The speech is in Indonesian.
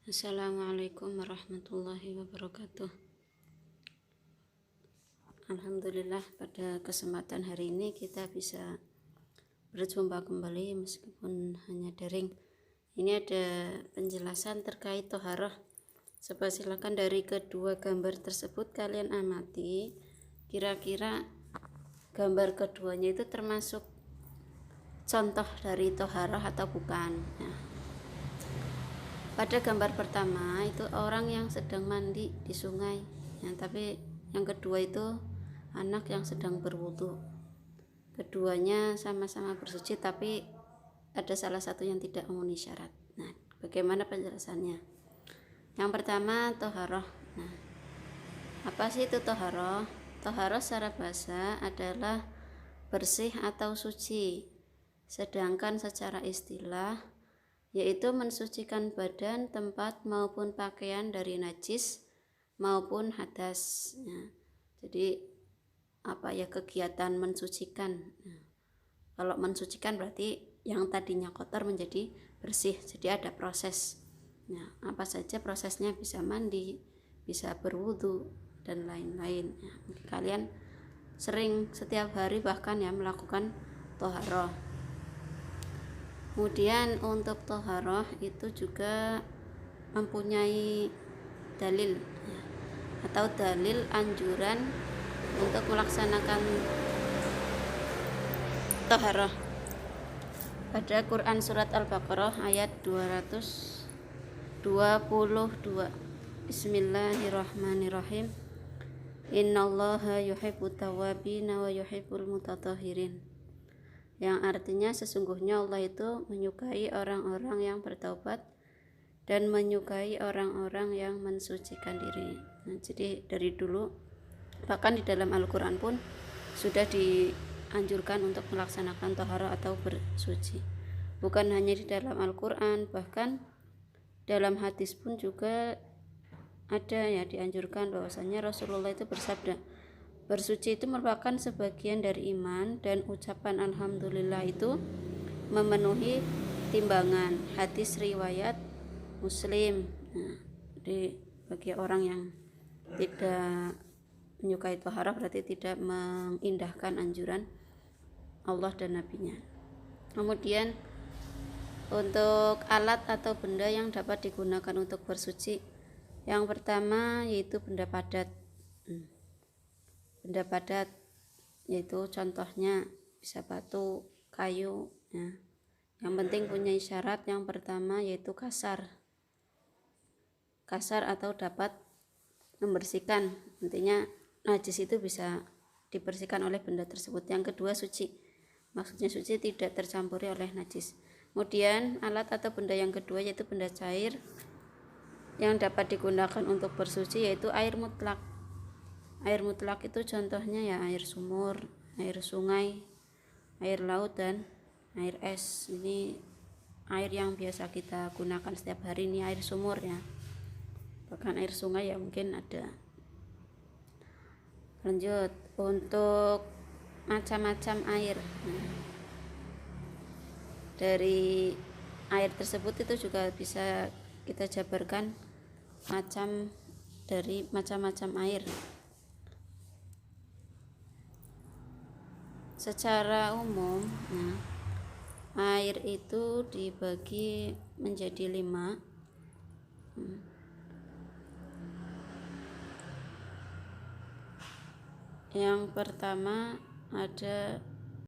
Assalamualaikum warahmatullahi wabarakatuh. Alhamdulillah pada kesempatan hari ini kita bisa berjumpa kembali meskipun hanya daring. Ini ada penjelasan terkait toharoh. Coba silakan dari kedua gambar tersebut kalian amati kira-kira gambar keduanya itu termasuk contoh dari toharoh atau bukan. Nah, pada gambar pertama itu orang yang sedang mandi di sungai, ya, tapi yang kedua itu anak yang sedang berwudu. Keduanya sama-sama bersuci, tapi ada salah satu yang tidak memenuhi syarat. Nah, bagaimana penjelasannya? Yang pertama toharoh. Nah, apa sih itu toharoh? Toharoh secara bahasa adalah bersih atau suci, sedangkan secara istilah yaitu mensucikan badan, tempat maupun pakaian dari najis maupun hadas. Nah, jadi kegiatan mensucikan. Nah, kalau mensucikan berarti yang tadinya kotor menjadi bersih, jadi ada proses. Nah, apa saja prosesnya? Bisa mandi, bisa berwudu dan lain-lain. Nah, mungkin kalian sering setiap hari bahkan ya melakukan toharoh. Kemudian untuk toharoh itu juga mempunyai dalil ya, atau dalil anjuran untuk melaksanakan toharoh. Pada Quran surat Al-Baqarah ayat 222. Bismillahirrahmanirrahim. Innallaha yuhibbut tawwabina wa yuhibbul mutatahhirin. Yang artinya sesungguhnya Allah itu menyukai orang-orang yang bertaubat dan menyukai orang-orang yang mensucikan diri. Nah, jadi dari dulu bahkan di dalam Al-Quran pun sudah dianjurkan untuk melaksanakan toharoh atau bersuci. Bukan hanya di dalam Al-Quran, bahkan dalam hadis pun juga ada ya dianjurkan bahwasanya Rasulullah itu bersabda, bersuci itu merupakan sebagian dari iman dan ucapan alhamdulillah itu memenuhi timbangan. Hadis riwayat Muslim. Nah, bagi orang yang tidak menyukai toharoh berarti tidak mengindahkan anjuran Allah dan Nabi-Nya. Kemudian untuk alat atau benda yang dapat digunakan untuk bersuci, yang pertama yaitu benda padat. Benda padat yaitu contohnya bisa batu, kayu ya. Yang penting punya syarat yang pertama yaitu kasar atau dapat membersihkan, intinya najis itu bisa dibersihkan oleh benda tersebut. Yang kedua suci, maksudnya suci tidak tercampuri oleh najis. Kemudian alat atau benda yang kedua yaitu benda cair yang dapat digunakan untuk bersuci yaitu air mutlak. Air mutlak itu contohnya ya air sumur, air sungai, air laut, dan air es. Ini air yang biasa kita gunakan setiap hari, ini air sumur ya. Bahkan air sungai ya mungkin ada. Lanjut untuk macam-macam air. Nah, dari air tersebut itu juga bisa kita jabarkan macam-macam air. Secara umum, nah, air itu dibagi menjadi 5. Yang pertama ada